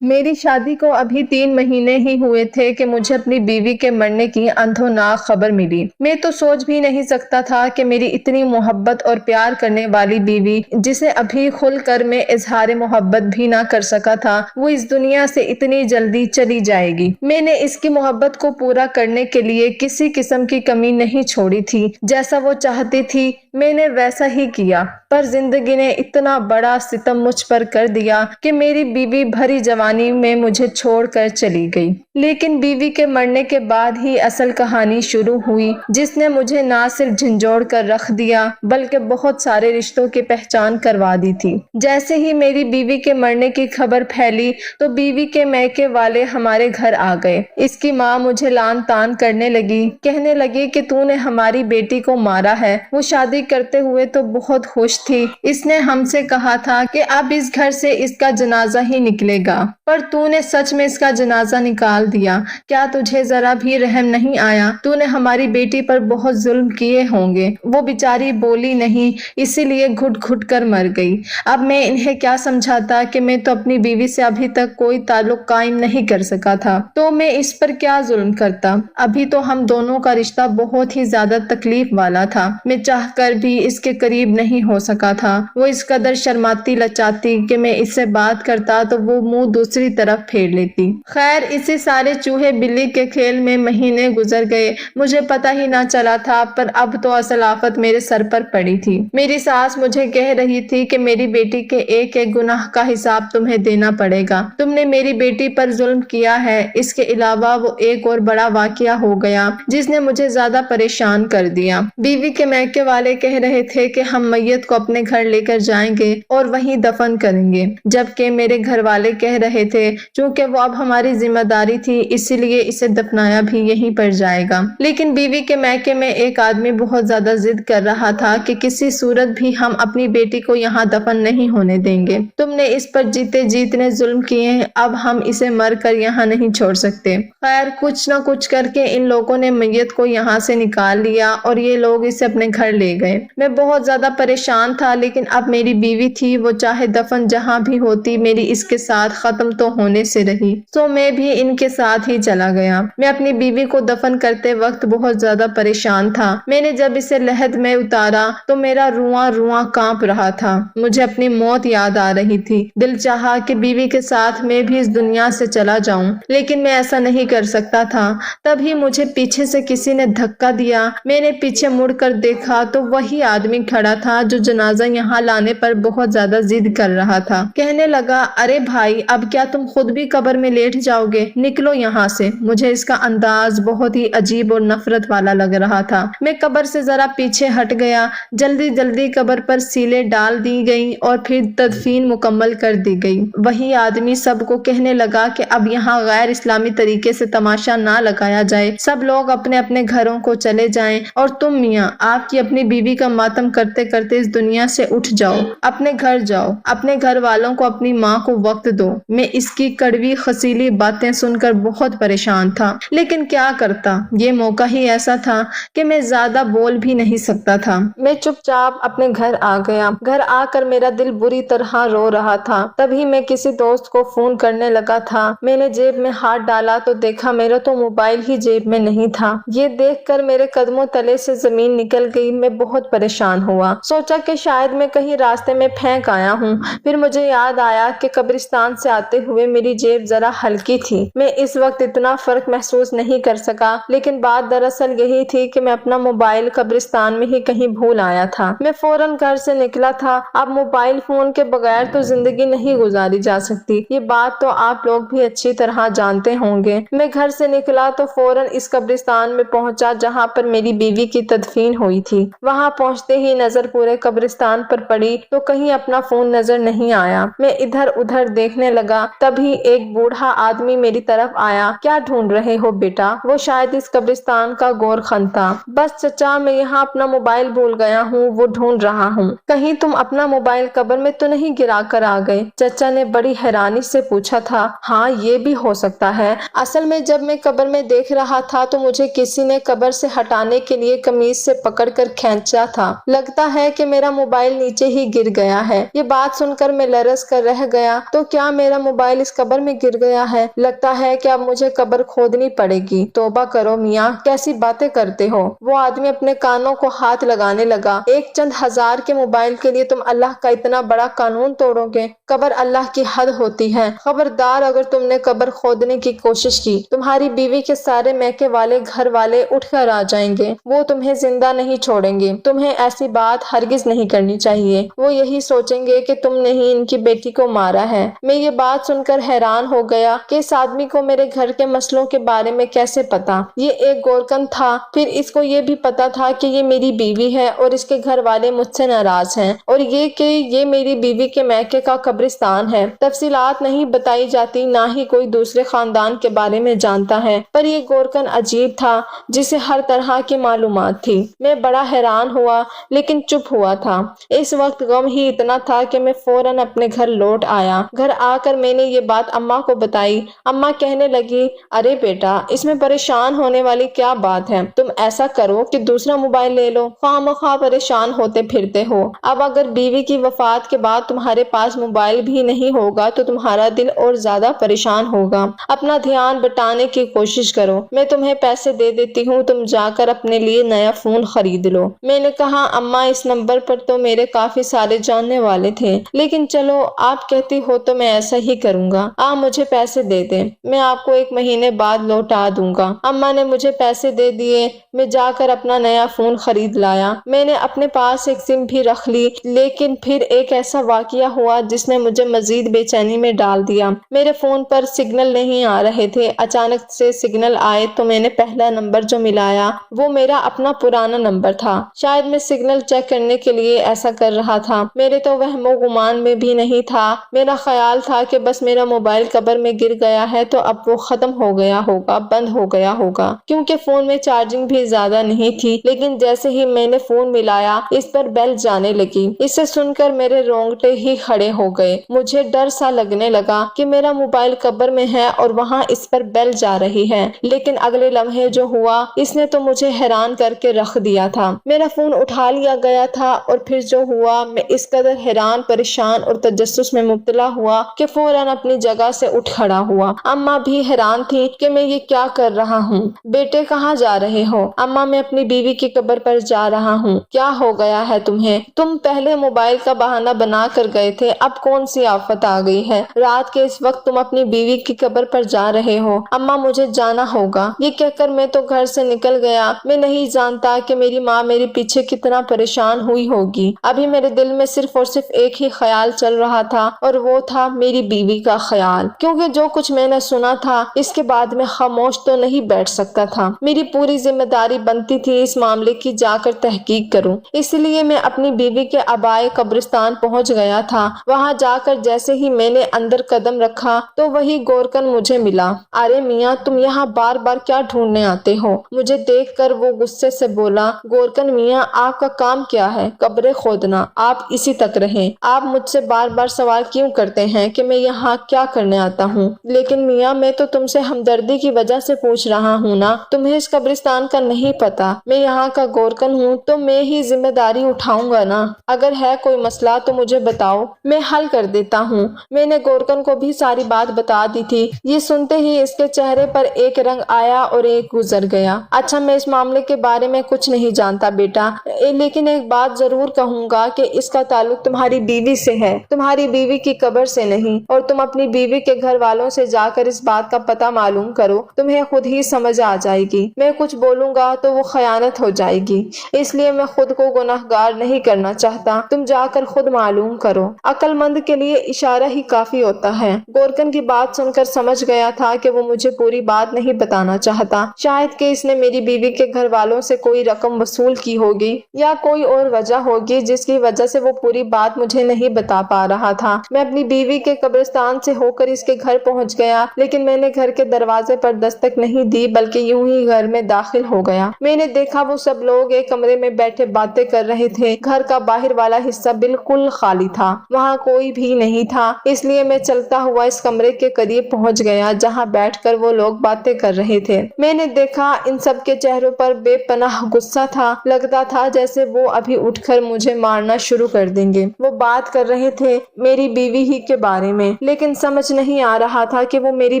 میری شادی کو ابھی 3 مہینے ہی ہوئے تھے کہ مجھے اپنی بیوی کے مرنے کی اندھوناک خبر ملی۔ میں تو سوچ بھی نہیں سکتا تھا کہ میری اتنی محبت اور پیار کرنے والی بیوی، جسے ابھی کھل کر میں اظہار محبت بھی نہ کر سکا تھا، وہ اس دنیا سے اتنی جلدی چلی جائے گی۔ میں نے اس کی محبت کو پورا کرنے کے لیے کسی قسم کی کمی نہیں چھوڑی تھی۔ جیسا وہ چاہتی تھی میں نے ویسا ہی کیا، پر زندگی نے اتنا بڑا ستم مجھ پر کر دیا کہ میری بیوی بھری جوانی میں مجھے چھوڑ کر چلی گئی۔ لیکن بیوی کے مرنے کے بعد ہی اصل کہانی شروع ہوئی، جس نے مجھے نہ صرف جھنجھوڑ کر رکھ دیا بلکہ بہت سارے رشتوں کی پہچان کروا دی تھی۔ جیسے ہی میری بیوی کے مرنے کی خبر پھیلی تو بیوی کے میکے والے ہمارے گھر آ گئے۔ اس کی ماں مجھے لان تان کرنے لگی، کہنے لگی کہ تو نے ہماری بیٹی کو مارا ہے۔ وہ شادی کرتے ہوئے تو بہت خوش تھی، اس نے ہم سے کہا تھا کہ اب اس گھر سے اس کا جنازہ ہی نکلے گا، پر تو نے سچ میں اس کا جنازہ نکال دیا۔ کیا تجھے ذرا بھی رحم نہیں آیا؟ تو نے ہماری بیٹی پر بہت ظلم کیے ہوں گے۔ وہ بیچاری بولی نہیں، اسی لیے گھٹ گھٹ کر مر گئی۔ اب میں انہیں کیا سمجھاتا کہ میں تو اپنی بیوی سے ابھی تک کوئی تعلق قائم نہیں کر سکا تھا، تو میں اس پر کیا ظلم کرتا؟ ابھی تو ہم دونوں کا رشتہ بہت ہی زیادہ تکلیف والا تھا، میں چاہ کر بھی اس کے قریب نہیں ہو سکا تھا۔ وہ اس قدر شرماتی لچاتی کہ میں اس سے بات کرتا تو وہ منہ دوسری طرف پھیر لیتی۔ خیر، اسی سارے چوہے بلی کے کھیل میں مہینے گزر گئے، مجھے پتہ ہی نہ چلا تھا، پر اب تو اصل آفت میرے سر پر پڑی تھی۔ میری ساس مجھے کہہ رہی تھی کہ میری بیٹی کے ایک ایک گناہ کا حساب تمہیں دینا پڑے گا، تم نے میری بیٹی پر ظلم کیا ہے۔ اس کے علاوہ وہ ایک اور بڑا واقعہ ہو گیا جس نے مجھے زیادہ پریشان کر دیا۔ بیوی کے میکے والے کہہ رہے تھے کہ ہم میت کو اپنے گھر لے کر جائیں گے اور وہیں دفن کریں گے، جبکہ میرے گھر والے کہہ رہے تھے چونکہ وہ اب ہماری ذمہ داری تھی اسی لیے اسے دفنایا بھی یہیں پر جائے گا۔ لیکن بیوی کے میکے میں ایک آدمی بہت زیادہ ضد کر رہا تھا کہ کسی صورت بھی ہم اپنی بیٹی کو یہاں دفن نہیں ہونے دیں گے، تم نے اس پر جیتے جیتنے ظلم کیے ہیں، اب ہم اسے مر کر یہاں نہیں چھوڑ سکتے۔ خیر، کچھ نہ کچھ کر کے ان لوگوں نے میت کو یہاں سے نکال لیا اور یہ لوگ اسے اپنے گھر لے گئے۔ میں بہت زیادہ پریشان تھا، لیکن اب میری بیوی تھی، وہ چاہے دفن جہاں بھی ہوتی میری اس کے ساتھ ختم تو ہونے سے رہی، تو میں بھی ان کے ساتھ ہی چلا گیا۔ میں اپنی بیوی کو دفن کرتے وقت بہت زیادہ پریشان تھا۔ میں نے جب اسے لحد میں اتارا تو میرا رواں رواں کانپ رہا تھا، مجھے اپنی موت یاد آ رہی تھی۔ دل چاہا کہ بیوی کے ساتھ میں بھی اس دنیا سے چلا جاؤں، لیکن میں ایسا نہیں کر سکتا تھا۔ تبھی مجھے پیچھے سے کسی نے دھکا دیا، میں نے پیچھے مڑ کر دیکھا تو وہی آدمی کھڑا تھا جو جنازہ یہاں لانے پر بہت زیادہ ضد کر رہا تھا۔ کہنے لگا، ارے بھائی، اب کیا تم خود بھی قبر میں لیٹ جاؤ گے؟ نکلو یہاں سے۔ مجھے اس کا انداز بہت ہی عجیب اور نفرت والا لگ رہا تھا۔ میں قبر سے ذرا پیچھے ہٹ گیا، جلدی جلدی قبر پر سیلیں ڈال دی گئیں اور پھر تدفین مکمل کر دی گئی۔ وہی آدمی سب کو کہنے لگا کہ اب یہاں غیر اسلامی طریقے سے تماشا نہ لگایا جائے، سب لوگ اپنے اپنے گھروں کو چلے جائیں، اور تم میاں، آپ کی اپنی بیوی کا ماتم کرتے کرتے اس دنیا سے اٹھ جاؤ، اپنے گھر جاؤ، اپنے گھر والوں کو، اپنی ماں کو وقت دو۔ میں اس کی کڑوی خسیلی باتیں سن کر بہت پریشان تھا، لیکن کیا کرتا، یہ موقع ہی ایسا تھا کہ میں زیادہ بول بھی نہیں سکتا تھا۔ میں چپ چاپ اپنے گھر آ گیا۔ گھر آ کر میرا دل بری طرح رو رہا تھا۔ تبھی میں کسی دوست کو فون کرنے لگا تھا۔ میں نے جیب میں ہاتھ ڈالا تو دیکھا میرا تو موبائل ہی جیب میں نہیں تھا۔ یہ دیکھ کر میرے قدموں تلے سے زمین نکل گئی۔ میں بہت پریشان ہوا، سوچا کہ شاید میں کہیں راستے میں پھینک آیا ہوں۔ پھر مجھے یاد آیا کہ قبرستان سے آتے ہوئے میری جیب ذرا ہلکی تھی۔ میں اس وقت اتنا فرق محسوس نہیں کر سکا، لیکن بات دراصل یہی تھی کہ میں اپنا موبائل قبرستان میں ہی کہیں بھول آیا تھا۔ میں فوراً گھر سے نکلا تھا۔ اب موبائل فون کے بغیر تو زندگی نہیں گزاری جا سکتی، یہ بات تو آپ لوگ بھی اچھی طرح جانتے ہوں گے۔ میں گھر سے نکلا تو فوراً اس قبرستان میں پہنچا جہاں پر میری بیوی کی تدفین ہوئی تھی۔ وہاں پہنچتے ہی نظر پورے قبرستان پر پڑی تو کہیں اپنا فون نظر نہیں آیا۔ میں ادھر ادھر دیکھنے لگا، تبھی ایک بوڑھا آدمی میری طرف آیا۔ کیا ڈھونڈ رہے ہو بیٹا؟ وہ شاید اس قبرستان کا گورخن تھا۔ بس چچا، میں یہاں اپنا موبائل بھول گیا ہوں، وہ ڈھونڈ رہا ہوں۔ کہیں تم اپنا موبائل قبر میں تو نہیں گرا کر آ گئے؟ چچا نے بڑی حیرانی سے پوچھا تھا۔ ہاں، یہ بھی ہو سکتا ہے۔ اصل میں جب میں قبر میں دیکھ رہا تھا تو مجھے کسی نے قبر سے ہٹانے کے لیے قمیض سے پکڑ کر کھینچ بچہ تھا، لگتا ہے کہ میرا موبائل نیچے ہی گر گیا ہے۔ یہ بات سن کر میں لرز کر رہ گیا، تو کیا میرا موبائل اس قبر میں گر گیا ہے؟ لگتا ہے کہ اب مجھے قبر کھودنی پڑے گی۔ توبہ کرو میاں، کیسی باتیں کرتے ہو؟ وہ آدمی اپنے کانوں کو ہاتھ لگانے لگا۔ ایک چند ہزار کے موبائل کے لیے تم اللہ کا اتنا بڑا قانون توڑو گے؟ قبر اللہ کی حد ہوتی ہے، خبردار اگر تم نے قبر کھودنے کی کوشش کی، تمہاری بیوی کے سارے میکے والے گھر والے اٹھ کر آ جائیں گے، وہ تمہیں زندہ نہیں چھوڑیں گے۔ تمہیں ایسی بات ہرگز نہیں کرنی چاہیے، وہ یہی سوچیں گے کہ تم نے ہی ان کی بیٹی کو مارا ہے۔ میں یہ بات سن کر حیران ہو گیا کہ اس آدمی کو میرے گھر کے مسئلوں کے بارے میں کیسے پتا؟ یہ ایک گورکن تھا، پھر اس کو یہ بھی پتا تھا کہ یہ میری بیوی ہے اور اس کے گھر والے مجھ سے ناراض ہیں، اور یہ کہ یہ میری بیوی کے میکے کا قبرستان ہے۔ تفصیلات نہیں بتائی جاتی، نہ ہی کوئی دوسرے خاندان کے بارے میں جانتا ہے، پر یہ گورکن عجیب تھا جسے ہر طرح کی معلومات تھی۔ میں بڑا حیران ہوا لیکن چپ ہوا تھا۔ اس وقت غم ہی اتنا تھا کہ میں فوراً اپنے گھر لوٹ آیا۔ گھر آ کر میں نے یہ بات اماں کو بتائی۔ اماں کہنے لگی، ارے بیٹا، اس میں پریشان ہونے والی کیا بات ہے؟ تم ایسا کرو کہ دوسرا موبائل لے لو، خواہ مخواہ پریشان ہوتے پھرتے ہو۔ اب اگر بیوی کی وفات کے بعد تمہارے پاس موبائل بھی نہیں ہوگا تو تمہارا دل اور زیادہ پریشان ہوگا۔ اپنا دھیان بٹانے کی کوشش کرو، میں تمہیں پیسے دے دیتی ہوں، تم جا کر اپنے لیے نیا فون خرید لو۔ میں نے کہا، اماں اس نمبر پر تو میرے کافی سارے جاننے والے تھے، لیکن چلو آپ کہتی ہو تو میں ایسا ہی کروں گا۔ آپ مجھے پیسے دے دیں، میں آپ کو 1 مہینے بعد لوٹا دوں گا۔ اماں نے مجھے پیسے دے دیے، میں جا کر اپنا نیا فون خرید لایا۔ میں نے اپنے پاس ایک سم بھی رکھ لی، لیکن پھر ایک ایسا واقعہ ہوا جس نے مجھے مزید بے چینی میں ڈال دیا۔ میرے فون پر سگنل نہیں آ رہے تھے، اچانک سے سگنل آئے تو میں نے پہلا نمبر جو ملایا وہ میرا اپنا پرانا نمبر تھا۔ شاید میں سگنل چیک کرنے کے لیے ایسا کر رہا تھا، میرے تو وہم و گمان میں بھی نہیں تھا۔ میرا خیال تھا کہ بس میرا موبائل قبر میں گر گیا ہے تو اب وہ ختم ہو گیا ہوگا، بند ہو گیا ہوگا، کیونکہ فون میں چارجنگ بھی زیادہ نہیں تھی۔ لیکن جیسے ہی میں نے فون ملایا اس پر بیل جانے لگی۔ اسے سن کر میرے رونگٹے ہی کھڑے ہو گئے۔ مجھے ڈر سا لگنے لگا کہ میرا موبائل قبر میں ہے اور وہاں اس پر بیل جا رہی ہے، لیکن اگلے لمحے جو ہوا اس نے تو مجھے حیران کر کے رکھ دیا تھا۔ میرا فون اٹھا لیا گیا تھا اور پھر جو ہوا، میں اس قدر حیران، پریشان اور تجسس میں مبتلا ہوا کہ فوراً اپنی جگہ سے اٹھ کھڑا ہوا۔ اماں بھی حیران تھی کہ میں یہ کیا کر رہا ہوں۔ بیٹے کہاں جا رہے ہو؟ اماں، میں اپنی بیوی کی قبر پر جا رہا ہوں۔ کیا ہو گیا ہے تمہیں؟ تم پہلے موبائل کا بہانہ بنا کر گئے تھے، اب کون سی آفت آ گئی ہے؟ رات کے اس وقت تم اپنی بیوی کی قبر پر جا رہے ہو؟ اماں، مجھے جانا ہوگا۔ یہ کہہ کر میں تو گھر سے نکل گیا۔ میں نہیں جانتا کہ میری ماں میرے پیچھے کتنا پریشان ہوئی ہوگی۔ ابھی میرے دل میں صرف اور صرف ایک ہی خیال چل رہا تھا اور وہ تھا میری بیوی کا خیال، کیونکہ جو کچھ میں نے سنا تھا اس کے بعد میں خاموش تو نہیں بیٹھ سکتا تھا۔ میری پوری ذمہ داری بنتی تھی اس معاملے کی جا کر تحقیق کروں، اس لیے میں اپنی بیوی کے آبائے قبرستان پہنچ گیا تھا۔ وہاں جا کر جیسے ہی میں نے اندر قدم رکھا تو وہی گورکن مجھے ملا۔ ارے میاں، تم یہاں بار بار کیا ڈھونڈنے آتے ہو؟ مجھے دیکھ کر وہ غصے سے بولا۔ گورکن میاں، آپ کا کام کیا ہے؟ قبریں کھودنا، آپ اسی تک رہیں۔ آپ مجھ سے بار بار سوال کیوں کرتے ہیں کہ میں یہاں کیا کرنے آتا ہوں؟ لیکن میاں، میں تو تم سے ہمدردی کی وجہ سے پوچھ رہا ہوں نا، تمہیں اس قبرستان کا نہیں پتا؟ میں یہاں کا گورکن ہوں تو میں ہی ذمہ داری اٹھاؤں گا نا۔ اگر ہے کوئی مسئلہ تو مجھے بتاؤ، میں حل کر دیتا ہوں۔ میں نے گورکن کو بھی ساری بات بتا دی تھی۔ یہ سنتے ہی اس کے چہرے پر ایک رنگ آیا اور ایک گزر گیا۔ اچھا، میں اس معاملے کے بارے میں کچھ نہیں جانتا بیٹا، لیکن ایک بات ضرور کہوں گا کہ اس کا تعلق تمہاری بیوی سے ہے، تمہاری بیوی کی قبر سے نہیں، اور تم اپنی بیوی کے گھر والوں سے جا کر اس بات کا پتہ معلوم کرو، تمہیں خود ہی سمجھ آ جائے گی۔ میں کچھ بولوں گا تو وہ خیانت ہو جائے گی، اس لیے میں خود کو گناہگار نہیں کرنا چاہتا، تم جا کر خود معلوم کرو۔ عقل مند کے لیے اشارہ ہی کافی ہوتا ہے۔ گورکن کی بات سن کر سمجھ گیا تھا کہ وہ مجھے پوری بات نہیں بتانا چاہتا، شاید کہ اس نے میری بیوی کے گھر والوں سے کوئی رقم وصول کی ہوگی یا کوئی اور وجہ ہوگی جس کی وجہ سے وہ پوری بات مجھے نہیں بتا پا رہا تھا۔ میں اپنی بیوی کے قبرستان سے ہو کر اس کے گھر پہنچ گیا، لیکن میں نے گھر کے دروازے پر دستک نہیں دی بلکہ یوں ہی گھر میں داخل ہو گیا۔ میں نے دیکھا وہ سب لوگ ایک کمرے میں بیٹھے باتیں کر رہے تھے۔ گھر کا باہر والا حصہ بالکل خالی تھا، وہاں کوئی بھی نہیں تھا، اس لیے میں چلتا ہوا اس کمرے کے قریب پہنچ گیا جہاں بیٹھ کر وہ لوگ باتیں کر رہے تھے۔ میں نے دیکھا ان سب کے چہروں پر بے پناہ غصہ تھا، لگتا تھا جیسے وہ ابھی اٹھ کر مجھے مارنا شروع کر دیں گے۔ وہ بات کر رہے تھے میری بیوی ہی کے بارے میں، لیکن سمجھ نہیں آ رہا تھا کہ وہ میری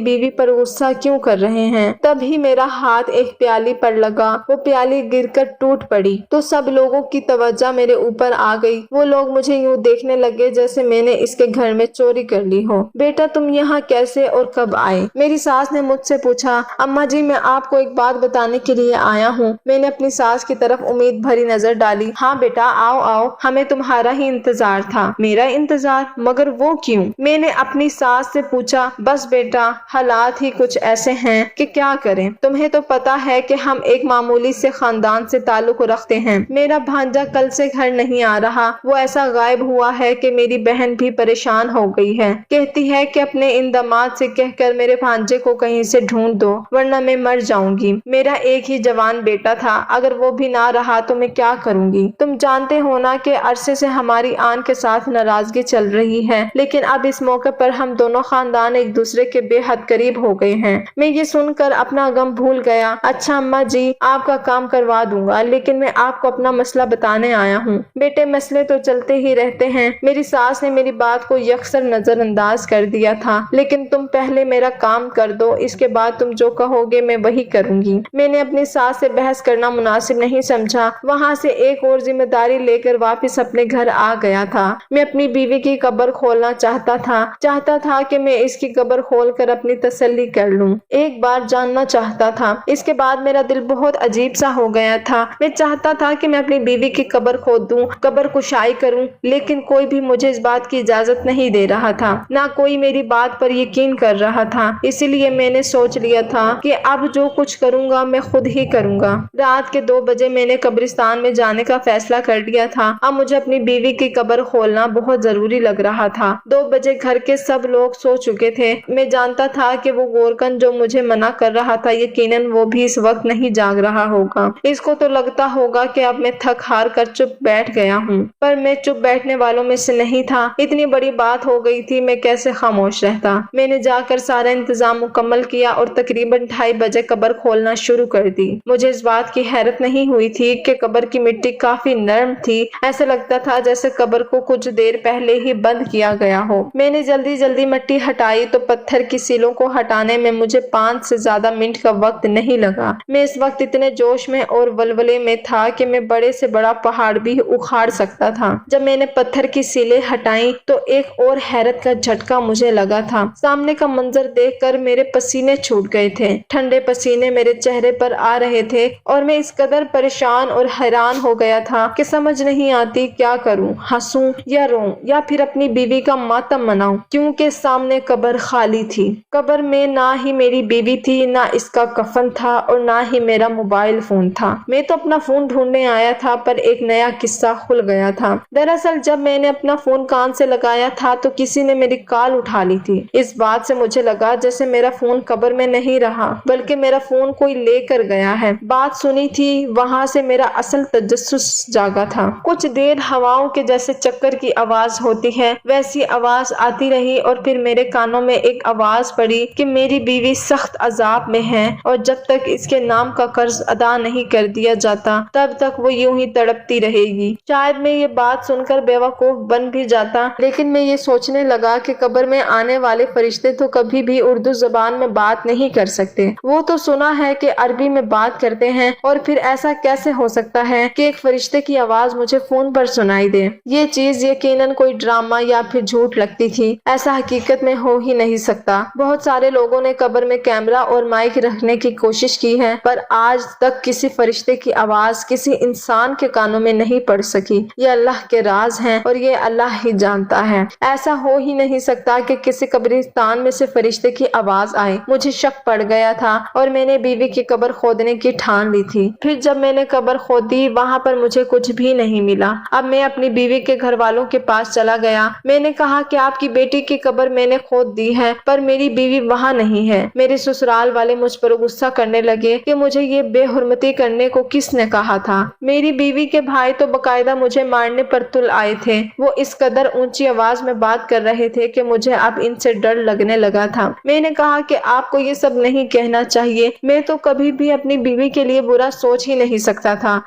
بیوی پر غصہ کیوں کر رہے ہیں۔ تبھی میرا ہاتھ ایک پیالی پر لگا، وہ پیالی گر کر ٹوٹ پڑی تو سب لوگوں کی توجہ میرے اوپر آ گئی۔ وہ لوگ مجھے یوں دیکھنے لگے جیسے میں نے اس کے گھر میں چوری کر لی ہو۔ بیٹا تم یہاں کیسے اور کب آئے؟ میری ساس نے مجھ سے پوچھا۔ اماں جی میں آپ کو ایک بات بتانے کے لیے آیا ہوں۔ میں نے اپنی ساس کی طرف امید بھری نظر ڈالی۔ ہاں بیٹا آؤ آؤ، ہمیں تمہارا ہی انتظار تھا۔ میرا انتظار؟ مگر وہ کیوں؟ میں نے اپنی ساس سے پوچھا۔ بس بیٹا حالات ہی کچھ ایسے ہیں کہ کیا کریں، تمہیں تو پتا ہے کہ ہم ایک معمولی سے خاندان سے تعلق رکھتے ہیں۔ میرا بھانجا کل سے گھر نہیں آ رہا، وہ ایسا غائب ہوا ہے کہ میری بہن بھی پریشان ہو گئی ہے، کہتی ہے کہ اپنے ان داماد سے کہہ کر میرے بھانجے کو کہیں سے ڈھونڈ دو ورنہ میں مر جاؤں گی۔ میرا ایک ہی جوان بیٹا تھا، اگر وہ بھی نہ رہا تو میں کیا کروں گی؟ تم جانتے ہو نا کہ عرصے سے ہماری آن کے ساتھ ناراضگی چل رہی ہے، لیکن اب اس موقع پر ہم دونوں خاندان ایک دوسرے کے بے حد قریب ہو گئے ہیں۔ میں یہ سن کر اپنا غم بھول گیا۔ اچھا اماں جی آپ کا کام کروا دوں گا، لیکن میں آپ کو اپنا مسئلہ بتانے آیا ہوں۔ بیٹے مسئلے تو چلتے ہی رہتے ہیں۔ میری ساس نے میری بات کو یکسر نظر انداز کر دیا تھا، لیکن تم پہلے میرا کام کر دو، اس کے بعد تم جو کہو گے میں وہی کروں گی۔ میں نے اپنی ساس سے بحث کرنا مناسب نہیں سمجھا، وہاں سے ایک اور ذمہ داری لے کر واپس اپنے گھر آ گیا تھا۔ میں اپنی بیوی کی قبر کھولنا چاہتا تھا کہ میں اس کی قبر کھول کر اپنی تسلی کر لوں۔ ایک بار جاننا چاہتا تھا، اس کے بعد میرا دل بہت عجیب سا ہو گیا تھا۔ میں چاہتا تھا کہ میں اپنی بیوی کی قبر کھود دوں، قبر کشائی کروں، لیکن کوئی بھی مجھے اس بات کی اجازت نہیں دے رہا تھا، نہ کوئی میری بات پر یقین کر رہا تھا۔ اسی لیے میں نے سوچ لیا تھا کہ اب جو کچھ کروں گا میں خود ہی کروں گا۔ رات کے 2 بجے میں نے قبرستان میں جانے کا فیصلہ کر لیا تھا۔ اب مجھے اپنی بیوی کی قبر کھولنا بہت ضروری لگ رہا تھا۔ 2 بجے گھر کے سب لوگ سو چکے تھے۔ میں جانتا تھا کہ وہ گورکن جو مجھے منع کر رہا تھا یقیناً وہ بھی اس وقت نہیں جاگ رہا ہوگا۔ اس کو تو لگتا ہوگا کہ اب میں تھک ہار کر چپ بیٹھ گیا ہوں، پر میں چپ بیٹھنے والوں میں سے نہیں تھا۔ اتنی بڑی بات ہو گئی تھی، میں کیسے خاموش رہتا۔ میں نے جا کر سارا انتظام مکمل کیا اور تقریباً 2:30 بجے قبر کھولنا شروع کر دی۔ مجھے اس بات کی حیرت نہیں ہوئی تھی کہ قبر کی مٹی کافی نرم تھی، ایسا لگتا تھا جیسے قبر کو کچھ دیر پہلے ہی بند کیا گیا ہو۔ میں نے جلدی مٹی ہٹائی تو پتھر کی سیلوں کو ہٹانے میں مجھے 5 سے زیادہ منٹ کا وقت نہیں لگا۔ میں اس وقت اتنے جوش میں اور ولولے میں تھا کہ میں بڑے سے بڑا پہاڑ بھی اکھاڑ سکتا تھا۔ جب میں نے پتھر کی سیلیں ہٹائیں تو ایک اور حیرت کا جھٹکا مجھے لگا تھا۔ سامنے کا منظر دیکھ کر میرے پسینے چھوٹ گئے تھے، ٹھنڈے پسینے میرے چہرے پر آ رہے تھے اور میں اس قدر پریشان اور حیران ہو گیا تھا کہ سمجھ نہیں آتی کیا کروں، ہنسوں یا روں یا پھر اپنی بیوی کا ماتم مناؤں، کیونکہ سامنے قبر خالی تھی۔ قبر میں نہ ہی میری بیوی تھی، نہ اس کا کفن تھا اور نہ ہی میرا موبائل فون تھا۔ میں تو اپنا فون ڈھونڈنے آیا تھا، پر ایک نیا قصہ کھل گیا تھا۔ دراصل جب میں نے اپنا فون کان سے لگایا تھا تو کسی نے میری کال اٹھا لی تھی۔ اس بات سے مجھے لگا جیسے میرا فون قبر میں نہیں رہا بلکہ میرا فون کوئی لے کر گیا ہے۔ بات سنی تھی، وہاں سے میرا اصل تجسس جاگا تھا۔ کچھ دیر ہواؤں کے جیسے چکر کی آواز ہوتی ہے ویسی آواز آتی رہی اور پھر میرے کانوں میں ایک آواز پڑی کہ میری بیوی سخت عذاب میں ہے اور جب تک اس کے نام کا قرض ادا نہیں کر دیا جاتا تب تک وہ یوں ہی تڑپتی رہے گی۔ شاید میں یہ بات سن کر بیوقوف بن بھی جاتا، لیکن میں یہ سوچنے لگا کہ قبر میں آنے والے فرشتے تو کبھی بھی اردو زبان میں بات نہیں کر سکتے۔ وہ تو سنا ہے کہ عربی میں بات کرتے ہیں، اور پھر ایسا کیسے ہو سکتا ہے کہ ایک فرشتے کی آواز مجھے فون پر سنائی دے؟ یہ چیز یقیناً کوئی ڈرامہ یا پھر جھوٹ لگتی تھی، ایسا حقیقت میں ہو ہی نہیں سکتا۔ بہت سارے لوگوں نے قبر میں کیمرہ اور مائک رکھنے کی کوشش کی ہے، پر آج تک کسی فرشتے کی آواز کسی انسان کے کانوں میں نہیں پڑ سکی۔ یہ اللہ کے راز ہیں اور یہ اللہ ہی جانتا ہے۔ ایسا ہو ہی نہیں سکتا کہ کسی قبرستان میں سے فرشتے کی آواز آئے۔ مجھے شک پڑ گیا تھا اور میں نے بیوی کی قبر کھودنے کی ٹھان لی تھی۔ پھر جب میں نے قبر کھودی وہاں پر مجھے کچھ بھی نہیں ملا۔ اب میں اپنی بیوی کے گھر والوں کے پاس چلا گیا۔ میں نے کہا کہ آپ کی بیٹی کی قبر میں نے کھود دی ہے، پر میری بیوی وہاں نہیں ہے۔ میرے سسرال والے مجھ پر غصہ کرنے لگے کہ مجھے یہ بے حرمتی کرنے کو کس نے کہا تھا۔ میری بیوی کے بھائی تو باقاعدہ مجھے مارنے پر تل آئے تھے۔ وہ اس قدر اونچی آواز میں بات کر رہے تھے کہ مجھے اب ان سے ڈر لگنے لگا تھا۔ میں نے کہا کہ آپ کو یہ سب نہیں کہنا چاہیے، میں تو کبھی بھی اپنی بیوی کے لیے برا سوچ ہی نہیں سکتا تھا۔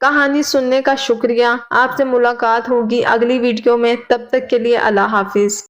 کہانی سننے کا شکریہ۔ آپ سے ملاقات ہوگی اگلی ویڈیو میں، تب تک کے لیے اللہ حافظ۔